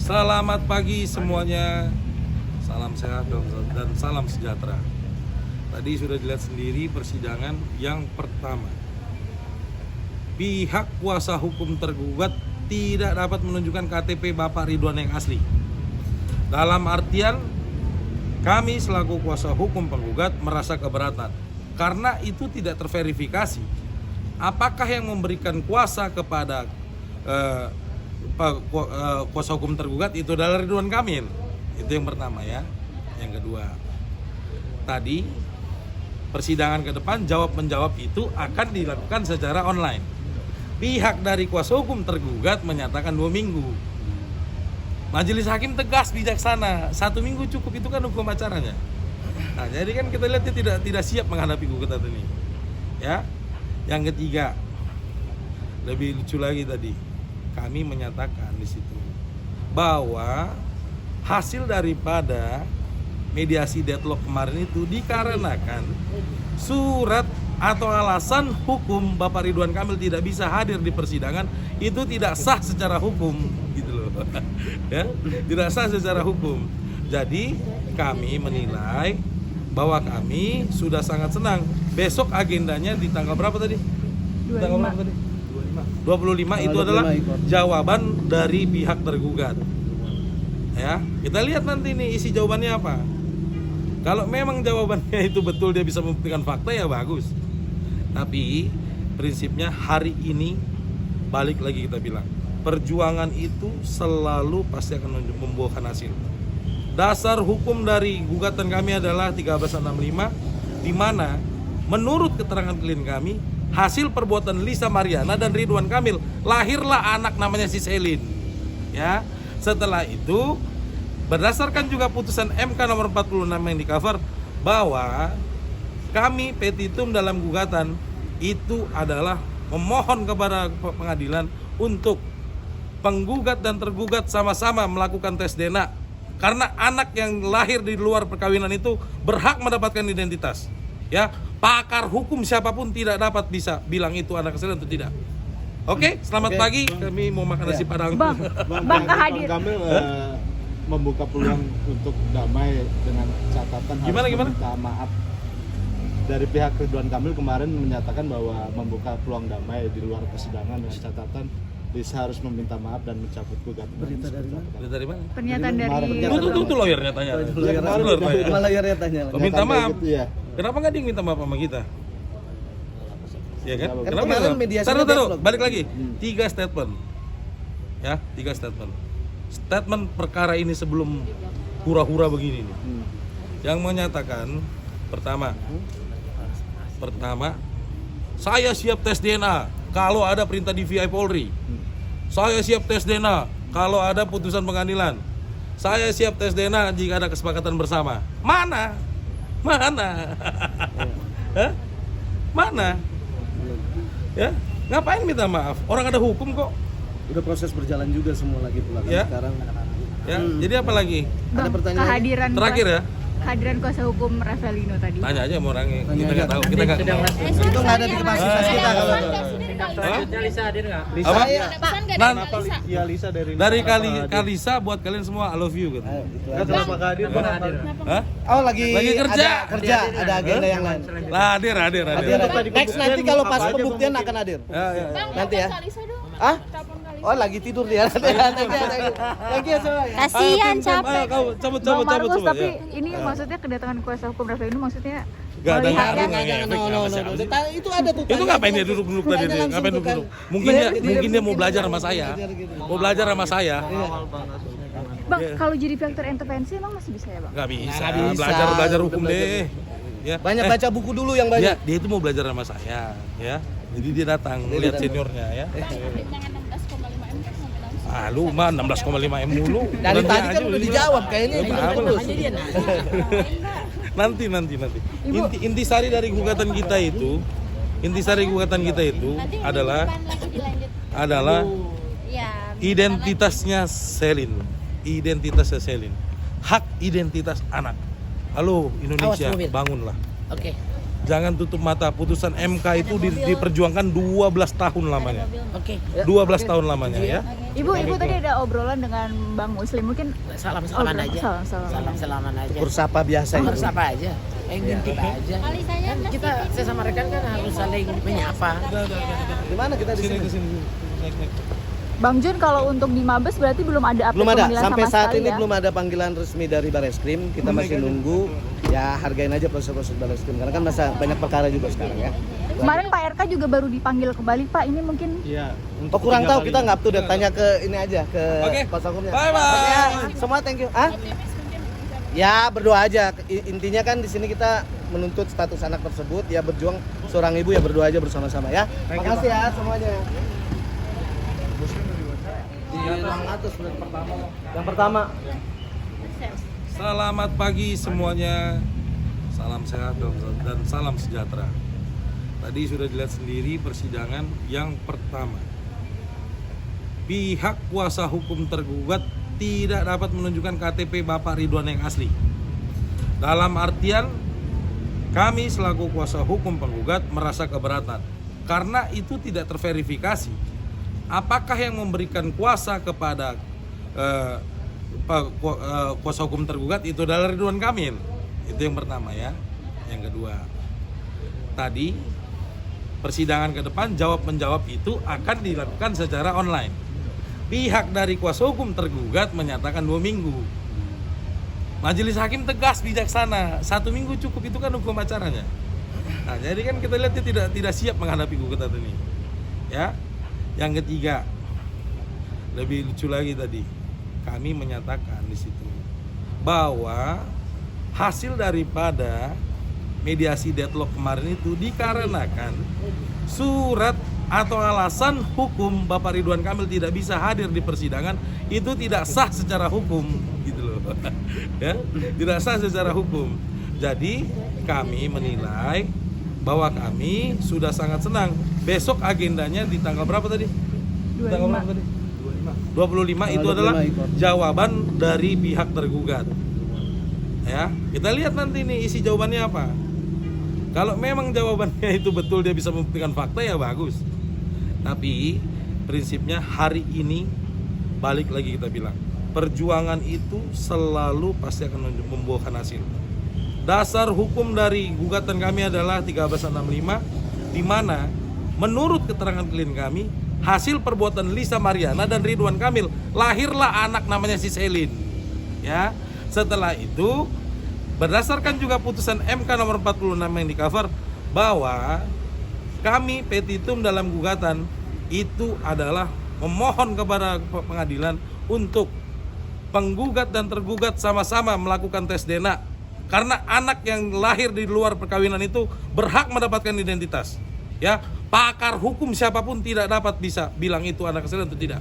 Selamat pagi semuanya. Salam sehat dan salam sejahtera. Tadi sudah dilihat sendiri persidangan yang pertama. Pihak kuasa hukum tergugat tidak dapat menunjukkan KTP Bapak Ridwan yang asli. Dalam artian, kami selaku kuasa hukum penggugat merasa keberatan karena itu tidak terverifikasi. Apakah yang memberikan kuasa kepada kuasa hukum tergugat itu adalah Ridwan Kamil? Itu yang pertama ya. Yang kedua, tadi persidangan ke depan jawab-menjawab itu akan dilakukan secara online. Pihak dari kuasa hukum tergugat menyatakan 2 minggu. Majelis hakim tegas bijaksana, 1 minggu cukup, itu kan hukum acaranya. Nah, jadi kan kita lihat dia tidak siap menghadapi gugatan ini. Ya. Yang ketiga, lebih lucu lagi tadi, kami menyatakan di situ bahwa hasil daripada mediasi deadlock kemarin itu dikarenakan surat atau alasan hukum Bapak Ridwan Kamil tidak bisa hadir di persidangan itu tidak sah secara hukum, gitu loh. Ya, tidak sah secara hukum. Jadi kami menilai bahwa kami sudah sangat senang. Besok agendanya di tanggal berapa tadi? 25. Tanggal berapa tadi? 25 itu adalah jawaban dari pihak tergugat. Ya, kita lihat nanti nih isi jawabannya apa. Kalau memang jawabannya itu betul, dia bisa membuktikan fakta, ya bagus. Tapi prinsipnya hari ini balik lagi kita bilang, perjuangan itu selalu pasti akan membuahkan hasil. Dasar hukum dari gugatan kami adalah 1365, di mana menurut keterangan klien kami, hasil perbuatan Lisa Mariana dan Ridwan Kamil, lahirlah anak namanya si Selin. Ya, setelah itu berdasarkan juga putusan MK nomor 46 yang di cover bahwa kami petitum dalam gugatan itu adalah memohon kepada pengadilan untuk penggugat dan tergugat sama-sama melakukan tes DNA. Karena anak yang lahir di luar perkawinan itu berhak mendapatkan identitas. Ya, pakar hukum siapapun tidak dapat bisa bilang itu anak Selin atau tidak. Oke, selamat pagi. Kami mau makan nasi padang. Bang hadir. Kamil membuka peluang untuk damai dengan catatan Gimana? minta maaf. Dari pihak Ridwan Kamil kemarin menyatakan bahwa membuka peluang damai di luar persidangan dengan catatan Lisa harus meminta maaf dan mencabut gugatan. Berita dari mana? Pernyataan dari Itu lawyernya tanya. Lawyernya tanya. Minta maaf. Gitu, ya. Kenapa nggak dia minta maaf sama kita? Ya kan? Kenapa kemarin nggak? mediasinya Taruh, deadlock. balik lagi. 3 statement. Ya, 3 statement. Statement perkara ini sebelum hura-hura begini nih. Yang menyatakan pertama, saya siap tes DNA kalau ada perintah DVI Polri. Saya siap tes DNA kalau ada putusan pengadilan. Saya siap tes DNA jika ada kesepakatan bersama. Mana? Hah? Mana? Ya, ngapain minta maaf? Orang ada hukum kok. Udah proses berjalan juga semua lagi pula kan Ya. sekarang. Ya, jadi apa lagi? Ada Bang, pertanyaan? kehadiran Terakhir ya. kehadiran kuasa hukum Ravelino tadi. Tanya aja sama orangnya. Tanya Kita nggak aja. tahu, kita nggak kenal. Itu nggak ada di kapasitas kita kalau Selanjutnya Lisa hadir nggak? Apa? Pesan Iya, Lisa Dari Kalisa buat kalian semua, I love you gitu. kenapa hadir? Kenapa hadir? Hah? Oh lagi kerja. ada agenda yang lain. Lah, hadir. Next nanti kalau pas pembuktian akan hadir. Ya. Nanti ya. Ah? Oh lagi tidur dia. Nanti lagi ya semua. Kasihan capek. Kau cabut. Bang Markus, tapi Ya. ini maksudnya kedatangan kuasa hukum Ravelino maksudnya Nggak ada melihatnya ngaruh. No. Itu ada tuh. Itu ngapain dia duduk-duduk tadi? Tanya langsung Ngapain tuh kan. duduk-duduk? Mungkin dia mau belajar sama saya. Mau belajar sama saya. Bang, kalau jadi pihak terintervensi emang masih bisa ya, Bang? Nggak bisa. Nggak bisa. Belajar Udah hukum belajar deh. Ya. Banyak baca buku dulu yang Ya, banyak. dia itu mau belajar sama saya, ya. Jadi dia datang lihat seniornya, ya. Ah, lu mah 16,5 M mulu. Dari Bulan tadi dia kan aja udah dijawab kayaknya Apa gitu lu? terus. Nanti. Intisari dari gugatan kita itu, adalah identitasnya Selin. Hak identitas anak. Halo Indonesia, Awas, mobil. bangunlah. Oke. jangan tutup mata. Putusan MK itu diperjuangkan 12 tahun lamanya. Oke. 12 tahun lamanya ya. Ibu tadi ada obrolan dengan Bang Muslim, mungkin Salam-salaman aja. Salam-salaman aja. Ukur sapa biasa Harus itu. apa aja. Ngintip aja. Kan kita sesama rekan kan harus saling menyapa. Di mana kita di sini? Bang Jun, kalau untuk di Mabes berarti belum ada update Belum ada, pemanggilan sampai sama saat sekali ini ya? belum ada panggilan resmi dari Bareskrim. Kita masih nunggu. Ya hargain aja proses-proses Bareskrim karena kan masa banyak perkara juga sekarang ya. Kemarin Pak RK juga baru dipanggil ke Bali, Pak. Ini mungkin Iya. Oh kurang tahu, kita nggak up to date, tanya ke ini aja ke Oke. kuasa hukumnya. Bye-bye. Oke, ya, semua thank you. Ah? Ya berdoa aja. Intinya kan di sini kita menuntut status anak tersebut, ya berjuang seorang ibu ya berdoa aja bersama-sama ya. Makasih ya semuanya. Di ruang atas yang pertama. Selamat pagi semuanya. Salam sehat dan salam sejahtera. Tadi sudah dilihat sendiri persidangan yang pertama. Pihak kuasa hukum tergugat tidak dapat menunjukkan KTP Bapak Ridwan yang asli. Dalam artian kami selaku kuasa hukum penggugat merasa keberatan karena itu tidak terverifikasi. Apakah yang memberikan kuasa kepada kuasa hukum tergugat itu adalah Ridwan Kamil? Itu yang pertama ya. Yang kedua, tadi persidangan ke depan jawab-menjawab itu akan dilakukan secara online. Pihak dari kuasa hukum tergugat menyatakan 2 minggu. Majelis hakim tegas bijaksana, 1 minggu cukup, itu kan hukum acaranya. Nah, jadi kan kita lihat dia tidak siap menghadapi gugatan ini. Ya. Yang ketiga, lebih lucu lagi tadi, kami menyatakan di situ bahwa hasil daripada mediasi deadlock kemarin itu dikarenakan surat atau alasan hukum Bapak Ridwan Kamil tidak bisa hadir di persidangan itu tidak sah secara hukum, gitu loh. Ya, tidak sah secara hukum. Jadi kami menilai bahwa kami sudah sangat senang. Besok agendanya di tanggal berapa tadi? 25. Tanggal berapa tadi? 25 itu adalah jawaban dari pihak tergugat. Ya, kita lihat nanti nih isi jawabannya apa. Kalau memang jawabannya itu betul, dia bisa membuktikan fakta, ya bagus. Tapi prinsipnya hari ini balik lagi kita bilang, perjuangan itu selalu pasti akan membuahkan hasil. Dasar hukum dari gugatan kami adalah 1365, di mana menurut keterangan klien kami, hasil perbuatan Lisa Mariana dan Ridwan Kamil, lahirlah anak namanya si Selin. Ya, setelah itu berdasarkan juga putusan MK nomor 46 yang di cover bahwa kami petitum dalam gugatan itu adalah memohon kepada pengadilan untuk penggugat dan tergugat sama-sama melakukan tes DNA karena anak yang lahir di luar perkawinan itu berhak mendapatkan identitas. Ya, pakar hukum siapapun tidak dapat bisa bilang itu anak kesalahan atau tidak.